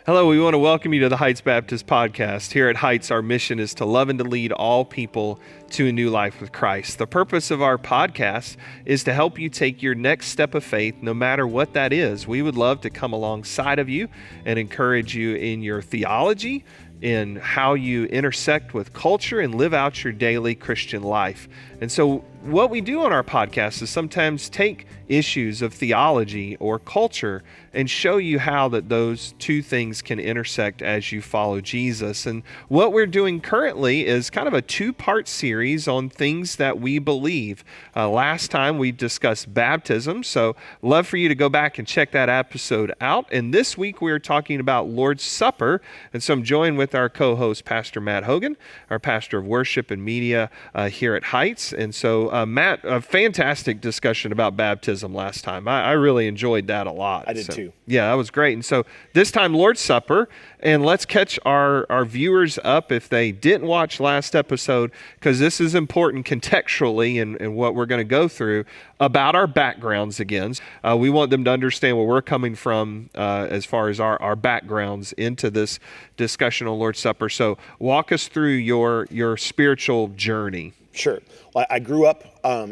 Hello, we want to welcome you to the Heights Baptist Podcast. Here at Heights, our mission is to love and to lead all people to a new life with Christ. The purpose of our podcast is to help you take your next step of faith, no matter what that is. We would love to come alongside of you and encourage you in your theology, in how you intersect with culture and live out your daily Christian life. And so what we do on our podcast is sometimes take issues of theology or culture and show you how that those two things can intersect as you follow Jesus. And what we're doing currently is kind of a two-part series on things that we believe. Last time we discussed baptism, so love for you to go back and check that episode out. And this week we're talking about Lord's Supper. And so I'm joined with our co-host, Pastor Matt Hogan, our pastor of worship and media here at Heights. And so Matt, a fantastic discussion about baptism last time. I really enjoyed that a lot. I did too. Yeah, that was great. And so this time, Lord's Supper, and let's catch our viewers up if they didn't watch last episode, because this is important contextually in what we're going to go through about our backgrounds again. We want them to understand where we're coming from as far as our backgrounds into this discussion on Lord's Supper. So walk us through your spiritual journey. Sure. Well, I grew up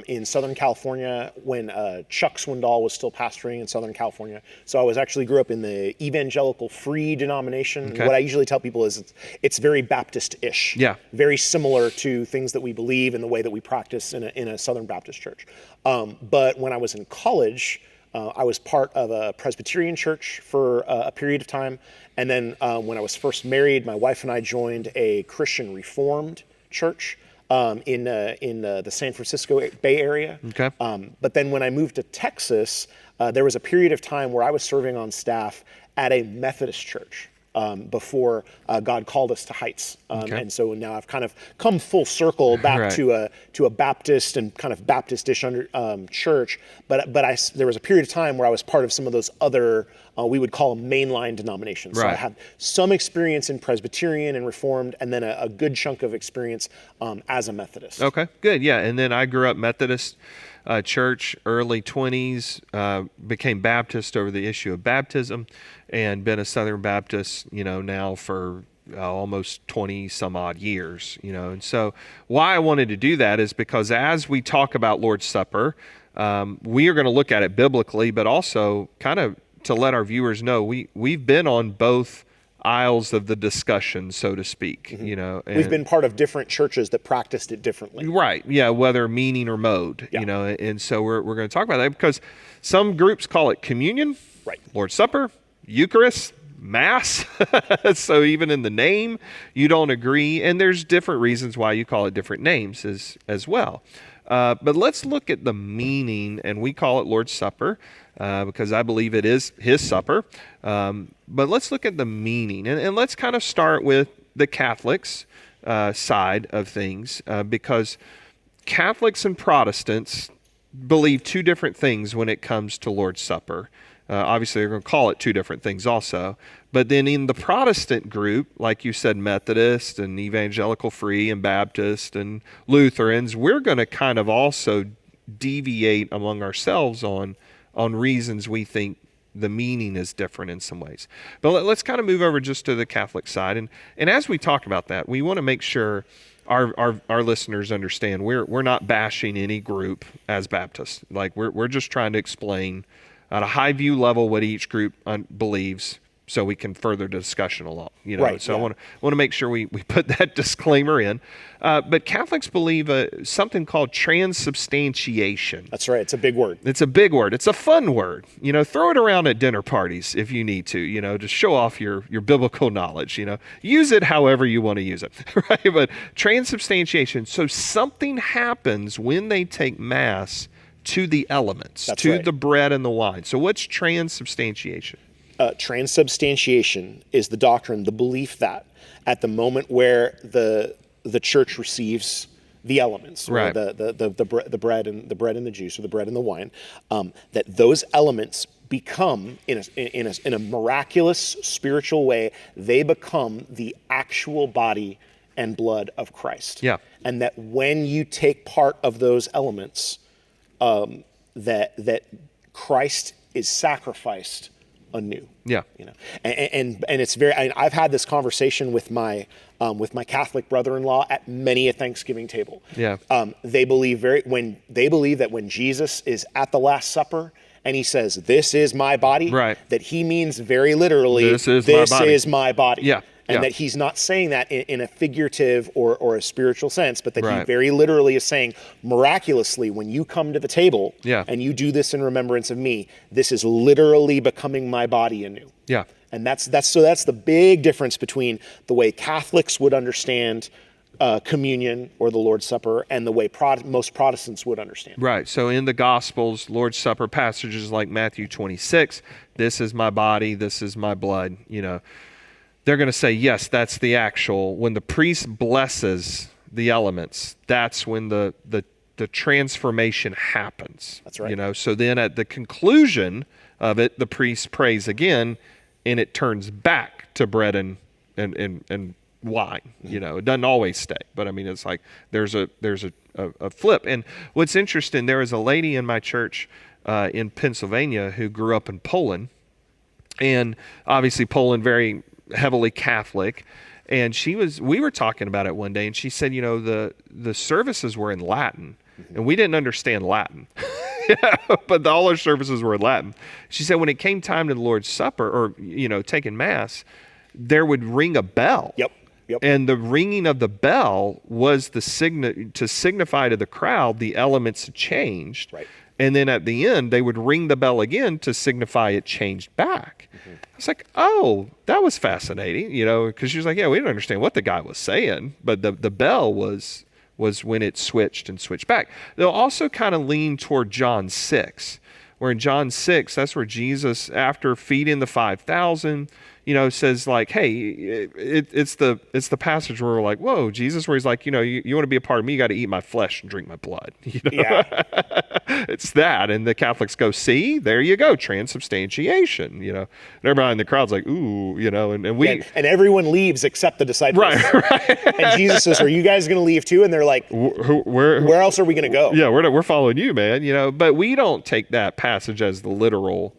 in Southern California when Chuck Swindoll was still pastoring in Southern California. So I grew up in the evangelical free denomination. Okay. What I usually tell people is it's very Baptist-ish. Yeah. Very similar to things that we believe and the way that we practice in a Southern Baptist church. But when I was in college, I was part of a Presbyterian church for a period of time. And then when I was first married, my wife and I joined a Christian Reformed church in the San Francisco Bay Area. Okay. But then when I moved to Texas, there was a period of time where I was serving on staff at a Methodist church before God called us to Heights. Okay. And so now I've kind of come full circle back Right. to a Baptist and kind of Baptist-ish church. But there was a period of time where I was part of some of those other we would call them mainline denominations. Right. So I had some experience in Presbyterian and Reformed, and then a good chunk of experience as a Methodist. Okay, good. Yeah, and then I grew up Methodist church, early 20s, became Baptist over the issue of baptism, and been a Southern Baptist, now for almost 20 some odd years, And so why I wanted to do that is because as we talk about Lord's Supper, we are going to look at it biblically, but also kind of to let our viewers know we've been on both aisles of the discussion, so to speak. Mm-hmm. And we've been part of different churches that practiced it differently. Right. Yeah. Whether meaning or mode. Yeah. And so we're going to talk about that because some groups call it communion, right, Lord's Supper, Eucharist, Mass. So even in the name, you don't agree, and there's different reasons why you call it different names as well. But let's look at the meaning, and we call it Lord's Supper because I believe it is His supper. But let's look at the meaning, and let's kind of start with the Catholics' side of things because Catholics and Protestants believe two different things when it comes to Lord's Supper. Obviously, they're going to call it two different things also. But then in the Protestant group, like you said, Methodist and Evangelical Free and Baptist and Lutherans, we're going to kind of also deviate among ourselves on reasons we think the meaning is different in some ways. But let's kind of move over just to the Catholic side. And as we talk about that, we want to make sure our listeners understand we're not bashing any group as Baptists. Like we're just trying to explain at a high view level what each group believes, so we can further the discussion along. Right, So yeah. I want to make sure we put that disclaimer in. But Catholics believe something called transubstantiation. That's right. It's a big word. It's a big word. It's a fun word. Throw it around at dinner parties if you need to. To show off your biblical knowledge. Use it however you want to use it, right? But transubstantiation. So something happens when they take Mass to the elements, That's to right. the bread and the wine. So what's transubstantiation? Transubstantiation is the doctrine, the belief that at the moment where the church receives the elements, right, or the bread and the juice, or the bread and the wine, that those elements become in a miraculous spiritual way, they become the actual body and blood of Christ. Yeah. And that when you take part of those elements, that Christ is sacrificed anew. Yeah. You know, and it's very. I've had this conversation with my Catholic brother-in-law at many a Thanksgiving table. Yeah. They believe that when Jesus is at the Last Supper and he says, "This is my body," Right. that he means very literally, This is my body. Yeah. And Yeah. that he's not saying that in a figurative or a spiritual sense, but that he Right. very literally is saying, miraculously, when you come to the table Yeah. and you do this in remembrance of me, this is literally becoming my body anew. Yeah. And that's the big difference between the way Catholics would understand communion or the Lord's Supper and the way most Protestants would understand. Right. So in the Gospels, Lord's Supper passages like Matthew 26, this is my body, this is my blood, they're going to say, yes, that's the actual. When the priest blesses the elements, that's when the transformation happens. That's right. So then at the conclusion of it, the priest prays again, and it turns back to bread and wine. It doesn't always stay, but I mean, it's like there's a flip. And what's interesting, there was a lady in my church in Pennsylvania who grew up in Poland, and obviously Poland very heavily Catholic. And we were talking about it one day, and she said, the services were in Latin, and we didn't understand Latin. But all our services were in Latin. She said when it came time to the Lord's Supper or, taking Mass, there would ring a bell. Yep. And the ringing of the bell was to signify to the crowd the elements had changed. Right. And then at the end, they would ring the bell again to signify it changed back. I was like, oh, that was fascinating, because she was like, yeah, we didn't understand what the guy was saying, but the bell was when it switched back. They'll also kind of lean toward John 6, where in John 6, that's where Jesus, after feeding the 5,000, says like, hey, it's the passage where we're like, whoa, Jesus, where he's like, you want to be a part of me, you got to eat my flesh and drink my blood. Yeah. It's that. And the Catholics go, see, there you go, transubstantiation, and everybody in the crowd's like, ooh, and we. And everyone leaves except the disciples. Right. And Jesus says, are you guys going to leave too? And they're like, where else are we going to go? Yeah, we're following you, man, but we don't take that passage as the literal,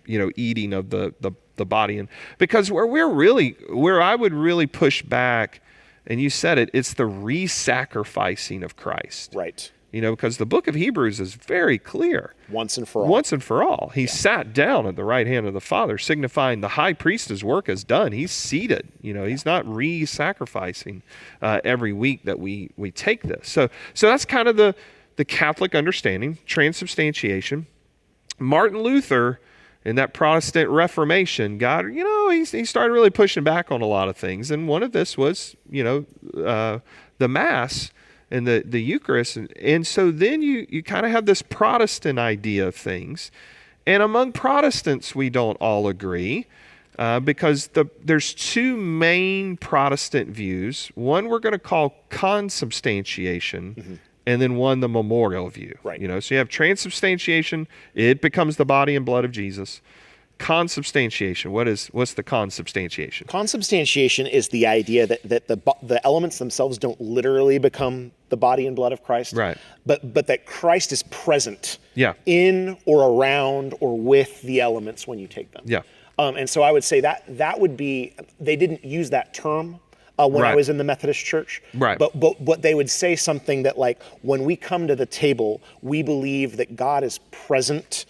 eating of the body. And because where I would really push back, and you said it, it's the re-sacrificing of Christ. Right. Because the book of Hebrews is very clear. Once and for all. Once and for all. He sat down at the right hand of the Father, signifying the high priest's work is done. He's seated. He's not re-sacrificing every week that we take this. So that's kind of the Catholic understanding, transubstantiation. Martin Luther, in that Protestant Reformation, he started really pushing back on a lot of things. And one of this was, the Mass and the Eucharist. And so then you kind of have this Protestant idea of things. And among Protestants, we don't all agree because there's two main Protestant views. One we're going to call consubstantiation, and then one the memorial view. Right. So you have transubstantiation, it becomes the body and blood of Jesus. Consubstantiation, what's the consubstantiation? Consubstantiation is the idea that the elements themselves don't literally become the body and blood of Christ. Right. But that Christ is present in or around or with the elements when you take them. Yeah. And so I would say that would be, they didn't use that term when I was in the Methodist Church. Right. But they would say something that like, when we come to the table, we believe that God is present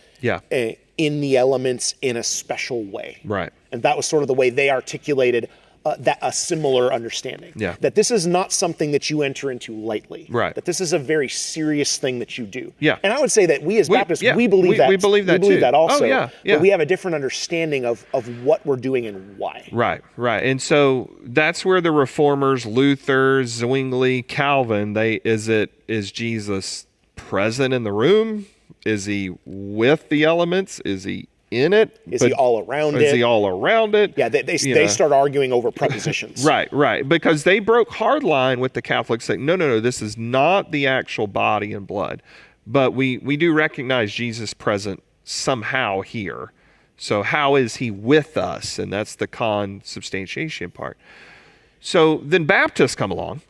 in the elements in a special way. Right. And that was sort of the way they articulated a similar understanding. Yeah. That this is not something that you enter into lightly. Right. That this is a very serious thing that you do. Yeah. And I would say that we as Baptists, we believe that. We believe that we believe too. that also. Oh, yeah. But we have a different understanding of what we're doing and why. Right. And so that's where the Reformers, Luther, Zwingli, Calvin, is Jesus present in the room? Is he with the elements? Is he in it? Is he all around it? Is he all around it? Yeah, they start arguing over prepositions. Right. Because they broke hard line with the Catholics saying, no, this is not the actual body and blood. But we do recognize Jesus present somehow here. So how is he with us? And that's the consubstantiation part. So then Baptists come along.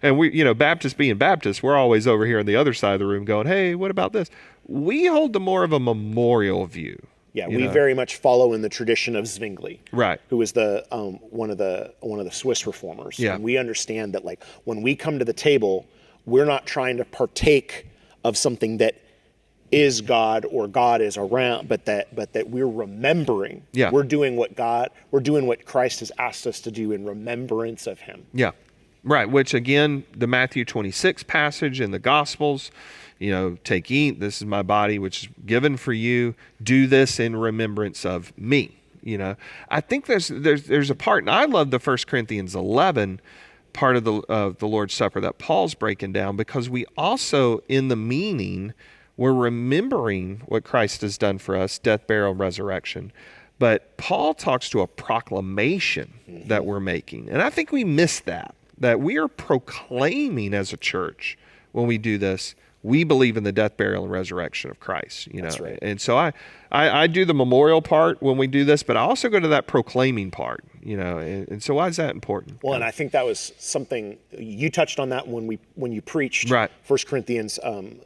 And we, Baptists being Baptists, we're always over here on the other side of the room going, hey, what about this? We hold the more of a memorial view. Yeah, you we know? very much follow in the tradition of Zwingli, Right. who was the one of the Swiss reformers. Yeah. And we understand that, like, when we come to the table, we're not trying to partake of something that is God or God is around, but that we're remembering. Yeah. We're doing what Christ has asked us to do in remembrance of him. Yeah. Right. Which again, the Matthew 26 passage in the Gospels, take, eat, this is my body, which is given for you. Do this in remembrance of me. I think there's a part, and I love the 1 Corinthians 11 part of the Lord's Supper that Paul's breaking down, because we also, in the meaning, we're remembering what Christ has done for us, death, burial, resurrection. But Paul talks to a proclamation that we're making. And I think we miss that we are proclaiming as a church when we do this. We believe in the death, burial, and resurrection of Christ. That's right. And so I do the memorial part when we do this, but I also go to that proclaiming part. And so why is that important? Well, and I think that was something you touched on that when you preached Right. 1 Corinthians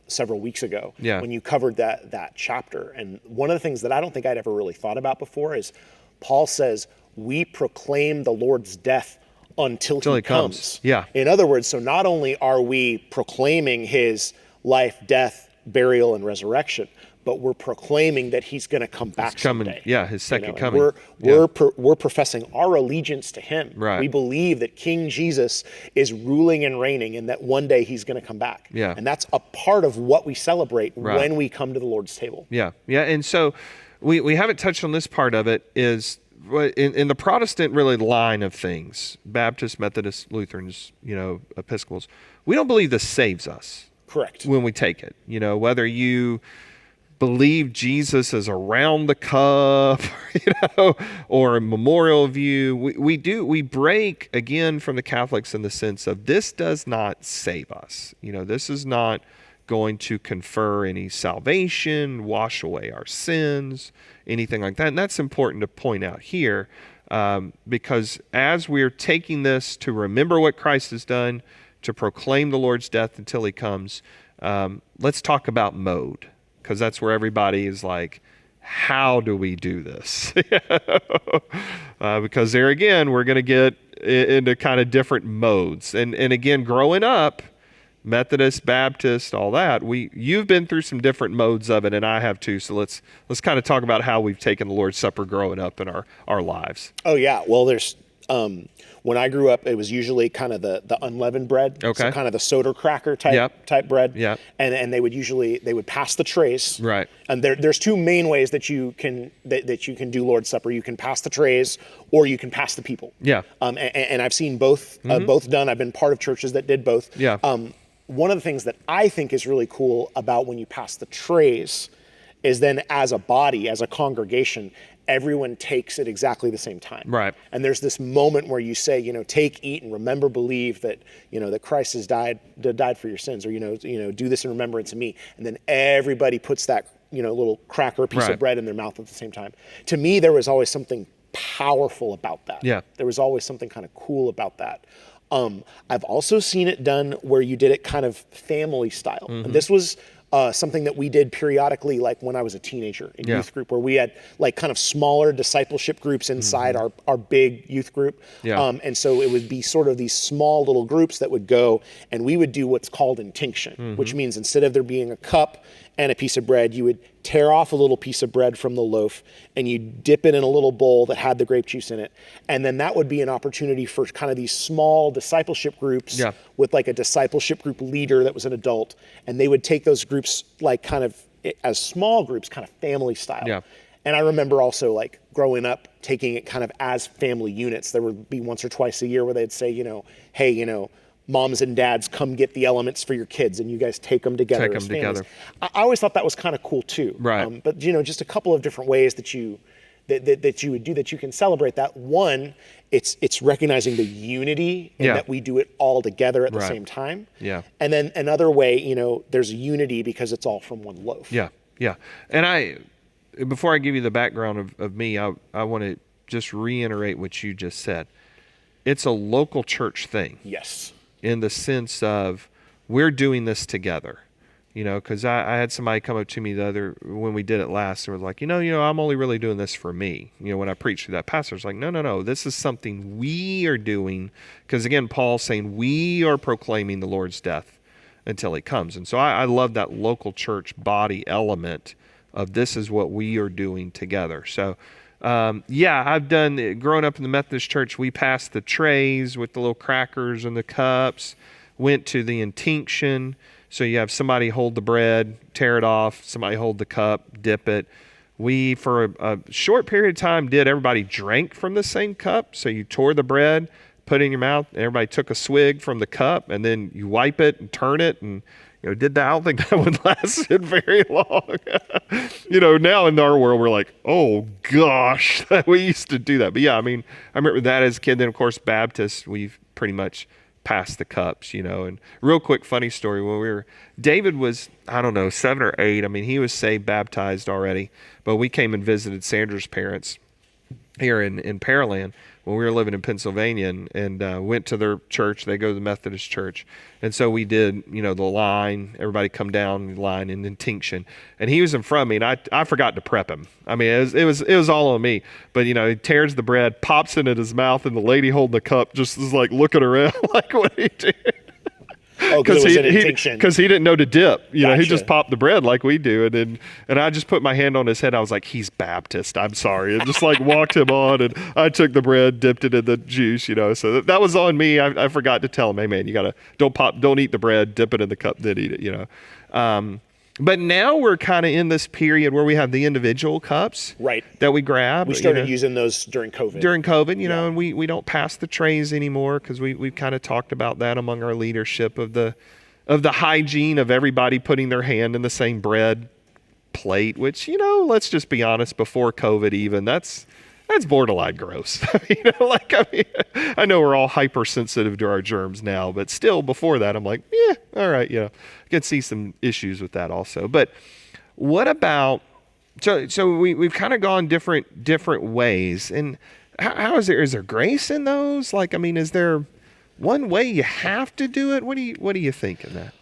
several weeks ago. Yeah. When you covered that chapter, and one of the things that I don't think I'd ever really thought about before is Paul says we proclaim the Lord's death until he comes. Yeah. In other words, so not only are we proclaiming his life, death, burial, and resurrection, but we're proclaiming that he's going to come back someday. Yeah, his second coming. We're professing our allegiance to him. Right. We believe that King Jesus is ruling and reigning, and that one day he's going to come back. Yeah. And that's a part of what we celebrate Right. when we come to the Lord's table. Yeah. And so we haven't touched on this part of it, is in the Protestant really line of things, Baptists, Methodists, Lutherans, Episcopals, we don't believe this saves us. Correct. When we take it, whether you believe Jesus is around the cup, or a memorial view, we break again from the Catholics in the sense of this does not save us. This is not going to confer any salvation, wash away our sins, anything like that. And that's important to point out here, because as we're taking this to remember what Christ has done, to proclaim the Lord's death until he comes, let's talk about mode, because that's where everybody is like, how do we do this? Because there again, we're going to get into kind of different modes. And again, growing up, Methodist, Baptist, all that, you've been through some different modes of it, and I have too. So let's kind of talk about how we've taken the Lord's Supper growing up in our lives. Oh yeah. Well, there's when I grew up, it was usually kind of the unleavened bread, Okay. so kind of the soda cracker type bread. Yep. And they would pass the trays. Right. And there's two main ways that you can do Lord's Supper. You can pass the trays, or you can pass the people. Yeah. And I've seen both done. I've been part of churches that did both. Yeah. One of the things that I think is really cool about when you pass the trays is then as a body, as a congregation, everyone takes at exactly the same time. Right. And there's this moment where you say, take, eat, and remember, believe that, that Christ has died for your sins, or, do this in remembrance of me. And then everybody puts that, little cracker piece Right. of bread in their mouth at the same time. To me, there was always something powerful about that. Yeah. There was always something kind of cool about that. I've also seen it done where you did it kind of family style. And this was something that we did periodically, like when I was a teenager in Yeah. youth group, where we had like kind of smaller discipleship groups inside our big youth group. Yeah. And so it would be sort of these small little groups that would go, and we would do what's called intinction, which means instead of there being a cup and a piece of bread, you would tear off a little piece of bread from the loaf and you dip it in a little bowl that had the grape juice in it. And then that would be an opportunity for kind of these small discipleship groups Yeah. with like a discipleship group leader that was an adult. And they would take those groups like kind of as small groups, kind of family style. Yeah. And I remember also like growing up, taking it kind of as family units. There would be once or twice a year where they'd say, hey, moms and dads, come get the elements for your kids, and you guys take them together. Take as them families. together. I always thought that was kind of cool too. Right. But just a couple of different ways that you would do that. You can celebrate that. One, it's recognizing the unity and Yeah. that we do it all together at the Right. same time. Yeah. And then another way, there's unity because it's all from one loaf. Yeah. And before I give you the background of me, I want to just reiterate what you just said. It's a local church thing. Yes. In the sense of we're doing this together. because I had somebody come up to me when we did it last, and was like, I'm only really doing this for me. When I preached to that pastor, it's like, no, this is something we are doing, because again, Paul's saying we are proclaiming the Lord's death until he comes. And so I love that local church body element of this is what we are doing together. So I've growing up in the Methodist church, we passed the trays with the little crackers and the cups, went to the intinction. So you have somebody hold the bread, tear it off, somebody hold the cup, dip it. We, for a short period of time, everybody drank from the same cup. So you tore the bread, put it in your mouth, and everybody took a swig from the cup, and then you wipe it and turn it, and did that. I don't think that would last very long. Now in our world, we're like, oh gosh, we used to do that. But yeah, I remember that as a kid. Then of course, Baptists, we've pretty much passed the cups, and real quick funny story, David was, I don't know, 7 or 8. He was saved, baptized already, but we came and visited Sandra's parents here in Pearland when we were living in Pennsylvania, and went to their church. They go to the Methodist church. And so we did, the line, everybody come down the line in intinction. And he was in front of me, and I forgot to prep him. It was all on me. But, he tears the bread, pops it in his mouth, and the lady holding the cup just is like looking around like, what are you doing? Oh, because it was an intinction. Because he didn't know to dip. Gotcha. He just popped the bread like we do. And I just put my hand on his head. I was like, he's Baptist. I'm sorry. And just like walked him on. And I took the bread, dipped it in the juice, So that was on me. I forgot to tell him, hey, man, you got to don't eat the bread, dip it in the cup, then eat it, But now we're kind of in this period where we have the individual cups that we grab. We started using those during COVID. And we don't pass the trays anymore, because we've kind of talked about that among our leadership of the hygiene of everybody putting their hand in the same bread plate, which, let's just be honest, before COVID even, that's borderline gross. I know we're all hypersensitive to our germs now, but still before that, I'm like, yeah, all right, I can see some issues with that also. But what about, so we've kind of gone different ways, and how is there grace in those? Is there one way you have to do it? What do you think in that?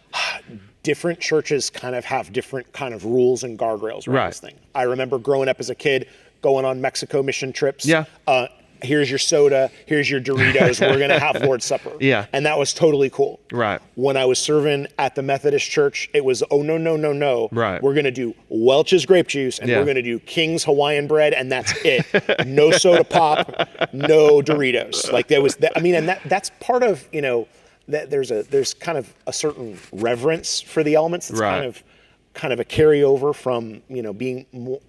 Different churches kind of have different kind of rules and guardrails around this thing. I remember growing up as a kid, going on Mexico mission trips. Yeah. Here's your soda. Here's your Doritos. We're going to have Lord's Supper. Yeah. And that was totally cool. Right. When I was serving at the Methodist church, it was, oh, no. Right. We're going to do Welch's grape juice, and we're going to do King's Hawaiian bread, and that's it. No soda pop, no Doritos. Like there was that. And that's part of, that there's kind of a certain reverence for the elements. It's kind of a carryover from, being more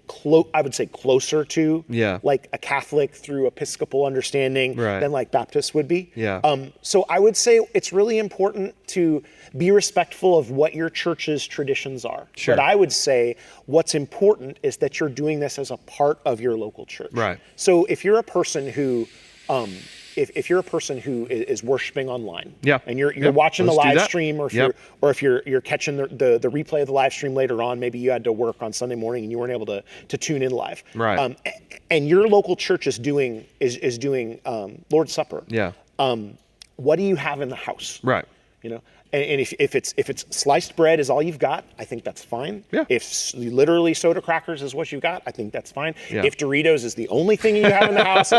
I would say closer to like a Catholic through Episcopal understanding than like Baptists would be. Yeah. So I would say it's really important to be respectful of what your church's traditions are. Sure. But I would say what's important is that you're doing this as a part of your local church. Right. So if you're a person who if you're a person who is worshiping online, and you're watching the live stream, or if you're catching the replay of the live stream later on, maybe you had to work on Sunday morning and you weren't able to tune in live, and your local church is doing Lord's Supper, what do you have in the house? Right. And if it's sliced bread is all you've got, I think that's fine. Yeah. If literally soda crackers is what you've got, I think that's fine. Yeah. If Doritos is the only thing you have in the house,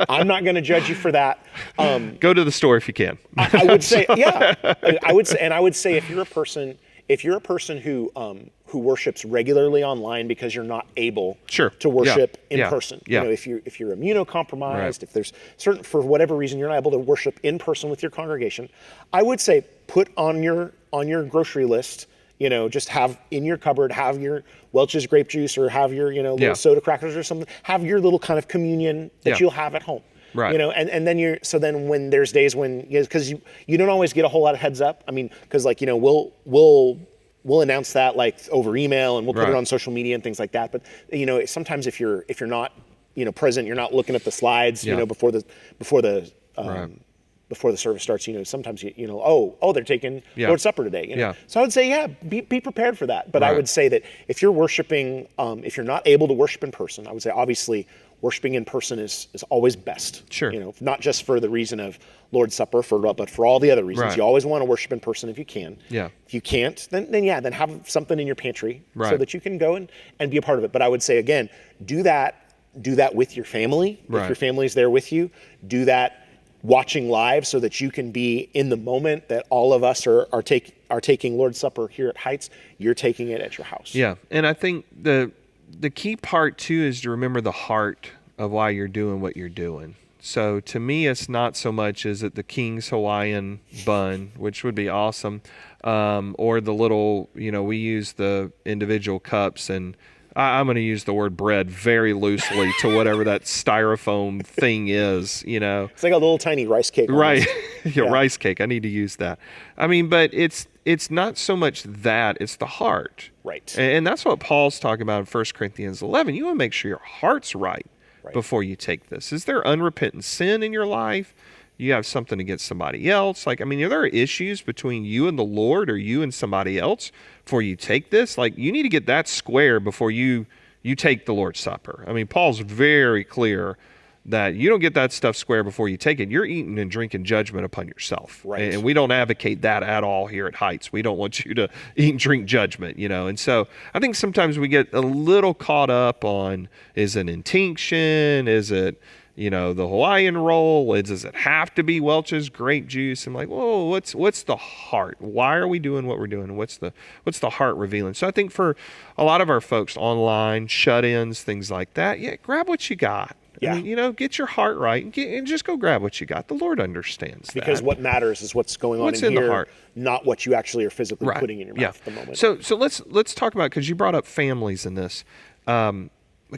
I'm not going to judge you for that. Go to the store if you can. I would say, I would say if you're a person who worships regularly online because you're not able to worship in person. If you're immunocompromised, if there's for whatever reason you're not able to worship in person with your congregation, I would say put on your grocery list, just have in your cupboard, have your Welch's grape juice, or have your little soda crackers or something. Have your little kind of communion that you'll have at home. Right. And then when there's days when, because you don't always get a whole lot of heads up. Because we'll announce that like over email, and we'll put it on social media and things like that. But sometimes if you're not present, you're not looking at the slides before the service starts. Sometimes they're taking Lord's Supper today. So I would say be prepared for that. But I would say that if you're worshiping, if you're not able to worship in person, I would say obviously worshiping in person is always best. Sure. Not just for the reason of Lord's Supper, but for all the other reasons. Right. You always want to worship in person if you can. Yeah. If you can't, then have something in your pantry so Right. that you can go and be a part of it. But I would say, again, do that with your family. Right. If your family's there with you, do that watching live so that you can be in the moment that all of us are taking Lord's Supper here at Heights. You're taking it at your house. Yeah, and I think the key part too is to remember the heart of why you're doing what you're doing. So to me, it's not so much is it the King's Hawaiian bun, which would be awesome, or the little, we use the individual cups, and I'm going to use the word bread very loosely to whatever that styrofoam thing is, It's like a little tiny rice cake. Right. almost. Yeah, rice cake. I need to use that. I mean, but it's not so much that, it's the heart. Right. And that's what Paul's talking about in 1 Corinthians 11. You want to make sure your heart's right before you take this. Is there unrepentant sin in your life? You have something against somebody else? Are there issues between you and the Lord or you and somebody else before you take this? You need to get that square before you take the Lord's Supper. I mean, Paul's very clear that you don't get that stuff square before you take it. You're eating and drinking judgment upon yourself. Right. And we don't advocate that at all here at Heights. We don't want you to eat and drink judgment, And so I think sometimes we get a little caught up on, is it intinction? Is it, the Hawaiian roll? Does it have to be Welch's grape juice? I'm like, whoa, what's the heart? Why are we doing what we're doing? What's the heart revealing? So I think for a lot of our folks online, shut-ins, things like that, grab what you got. Yeah. I mean, get your heart right and just go grab what you got. The Lord understands Because that. what matters is what's going on What's in in the here, heart. not what you actually are physically Right. putting in your mouth at the moment. So let's talk about, because you brought up families in this, the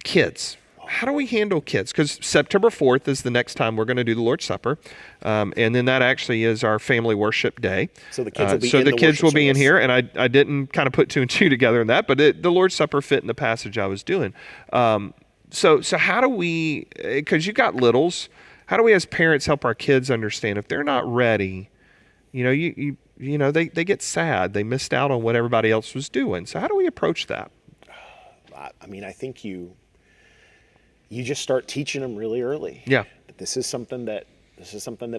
kids. How do we handle kids? Because September 4th is the next time we're going to do the Lord's Supper, and then that actually is our family worship day. So the kids will be so in the the kids worship will be in service. here, and I didn't kind of put two and two together in that, but the Lord's Supper fit in the passage I was doing. So how do we? Because you got littles. How do we as parents help our kids understand if they're not ready? They get sad. They missed out on what everybody else was doing. So how do we approach that? I mean, I think you just start teaching them really early. Yeah. That this is something that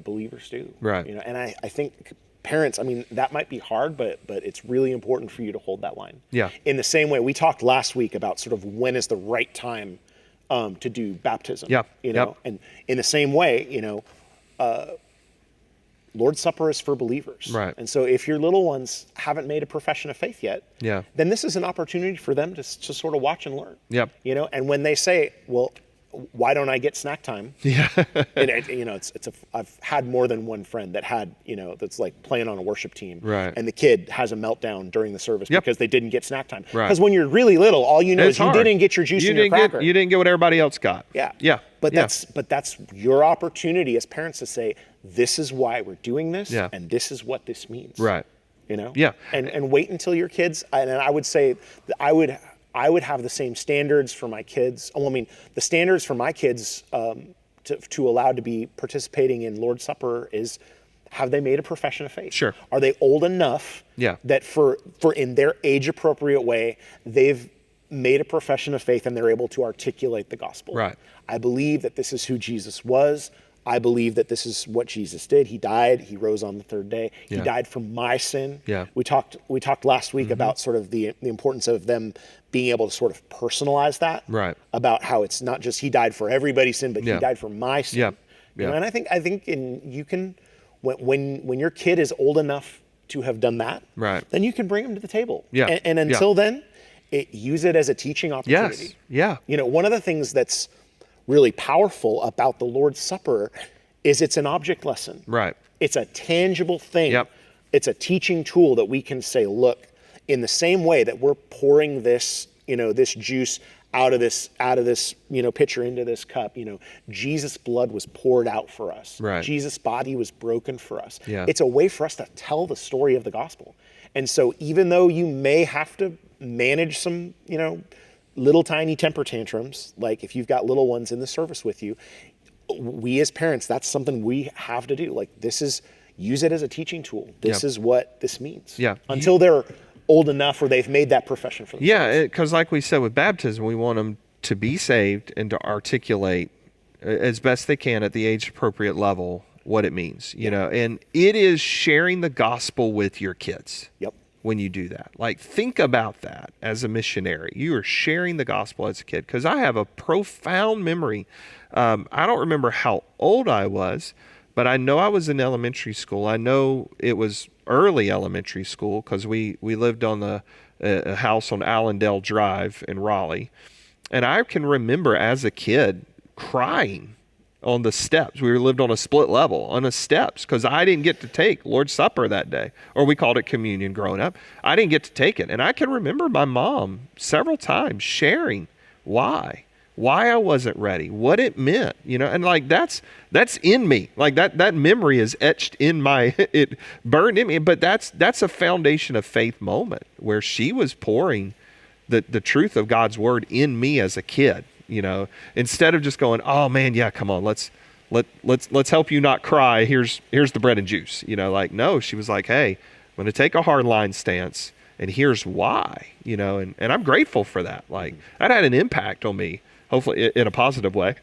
believers do. Right. And I think parents, I mean, that might be hard, but it's really important for you to hold that line. Yeah. In the same way, we talked last week about sort of when is the right time to do baptism. Yeah. Yep. And in the same way, Lord's Supper is for believers. Right. And so if your little ones haven't made a profession of faith yet, Yeah. then this is an opportunity for them to sort of watch and learn. Yep. And when they say, well, why don't I get snack time? Yeah. And I've had more than one friend that had, that's like playing on a worship team. Right. And the kid has a meltdown during the service Yep. because they didn't get snack time. Right. Because when you're really little, all you know It's is you hard. didn't get your juice and your cracker. You didn't get what everybody else got. Yeah. Yeah. But Yeah. that's your opportunity as parents to say, this is why we're doing this, Yeah. and this is what this means. Right. Yeah. And wait until your kids, and I would say that I would have the same standards for my kids. Well, I mean, the standards for my kids to allow to be participating in Lord's Supper is, have they made a profession of faith? Sure. Are they old enough Yeah. that for in their age appropriate way, they've made a profession of faith and they're able to articulate the gospel? Right. I believe that this is who Jesus was. I believe that this is what Jesus did. He died. He rose on the third day. He Yeah. died for my sin. Yeah. We talked last week about sort of the importance of them being able to sort of personalize that. Right. About how it's not just he died for everybody's sin, but Yeah. he died for my sin. Yeah. You know, Yeah. and I think you can, when your kid is old enough to have done that, Right. then you can bring them to the table. Yeah. And Yeah. until then, use it as a teaching opportunity. Yes. Yeah. One of the things that's really powerful about the Lord's Supper is it's an object lesson. Right. It's a tangible thing. Yep. It's a teaching tool that we can say, look, in the same way that we're pouring this, this juice out of this, pitcher into this cup, Jesus' blood was poured out for us. Right. Jesus' body was broken for us. Yeah. It's a way for us to tell the story of the gospel. And so even though you may have to manage some, little tiny temper tantrums, like if you've got little ones in the service with you, we as parents, that's something we have to do. Like use it as a teaching tool. This Yeah. is what this means. Yeah. Until they're old enough where they've made that profession for themselves. Yeah, because like we said with baptism, we want them to be saved and to articulate as best they can at the age appropriate level what it means, you know, and it is sharing the gospel with your kids. Yep. When you do that, like, think about that as a missionary. You are sharing the gospel as a kid. Because I have a profound memory. I don't remember how old I was, but I know I was in elementary school. I know it was early elementary school because we lived on a house on Allendale Drive in Raleigh. And I can remember as a kid crying on the steps. We lived on a split level on the steps because I didn't get to take Lord's Supper that day, or we called it communion growing up. I didn't get to take it. And I can remember my mom several times sharing why I wasn't ready, what it meant, you know, and like that's in me. Like that memory is etched in it burned in me, but that's a foundation of faith moment where she was pouring the truth of God's word in me as a kid. You know, instead of just going, oh man, yeah, come on, let's help you not cry. Here's the bread and juice. You know, like, no, she was like, hey, I'm going to take a hard line stance, and here's why. You know, and I'm grateful for that. Like, that had an impact on me, hopefully in a positive way.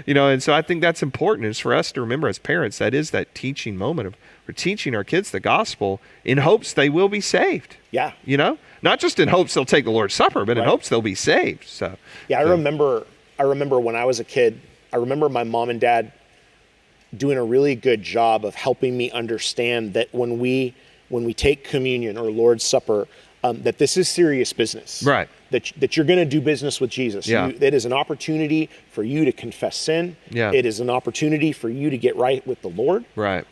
You know, and so I think that's important, is for us to remember as parents, that is that teaching moment of we're teaching our kids the gospel in hopes they will be saved. Yeah. You know, not just in hopes they'll take the Lord's Supper, but in hopes they'll be saved. So yeah, I remember when I was a kid, I remember my mom and dad doing a really good job of helping me understand that when we take communion or Lord's Supper, that this is serious business. Right. That you're going to do business with Jesus. Yeah. It is an opportunity for you to confess sin. Yeah. It is an opportunity for you to get right with the Lord. Right.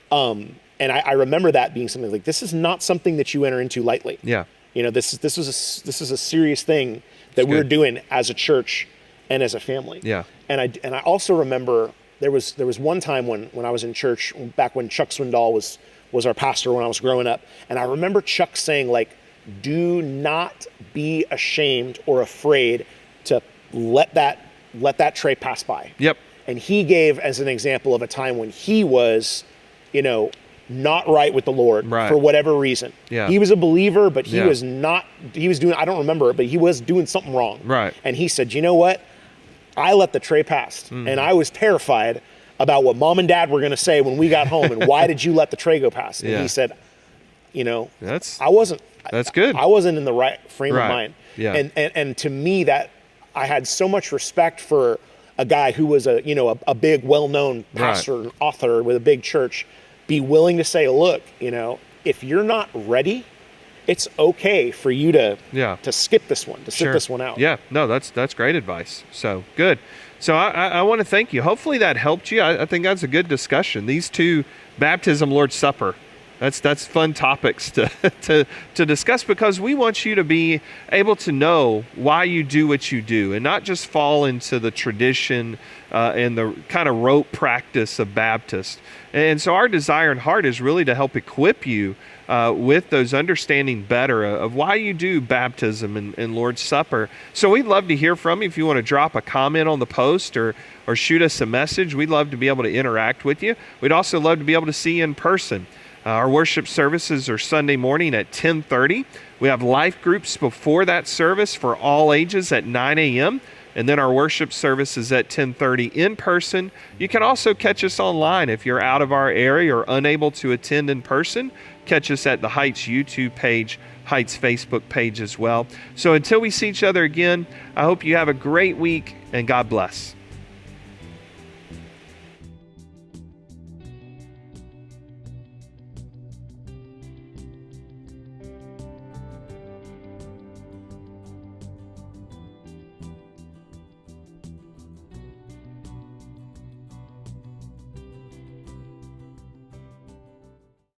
And I remember that being something like, this is not something that you enter into lightly. Yeah. You know, this is a serious thing that we're doing as a church and as a family. Yeah. And I also remember there was one time when I was in church back when Chuck Swindoll was our pastor when I was growing up, and I remember Chuck saying, like, do not be ashamed or afraid to let that tray pass by. Yep. And he gave as an example of a time when he was, you know, not right with the Lord for whatever reason. Yeah. He was a believer, but he was doing, I don't remember it, but he was doing something wrong. Right. And he said, you know what? I let the tray pass, and I was terrified about what mom and dad were going to say when we got home, and why did you let the tray go past? And he said, you know, that's good. I wasn't in the right frame of mind. Yeah. And to me, that I had so much respect for a guy who was a big, well-known pastor and author with a big church, be willing to say, look, you know, if you're not ready, it's okay for you to skip this one, to sit this one out. Yeah, no, that's great advice. So good. So I want to thank you. Hopefully that helped you. I think that's a good discussion. These two, baptism, Lord's Supper, that's fun topics to discuss, because we want you to be able to know why you do what you do and not just fall into the tradition and the kind of rote practice of Baptist. And so our desire and heart is really to help equip you with those understanding better of why you do baptism and Lord's Supper. So we'd love to hear from you. If you want to drop a comment on the post or shoot us a message, we'd love to be able to interact with you. We'd also love to be able to see you in person. Our worship services are Sunday morning at 10:30. We have life groups before that service for all ages at 9 a.m. And then our worship service is at 10:30 in person. You can also catch us online if you're out of our area or unable to attend in person. Catch us at the Heights YouTube page, Heights Facebook page as well. So until we see each other again, I hope you have a great week, and God bless.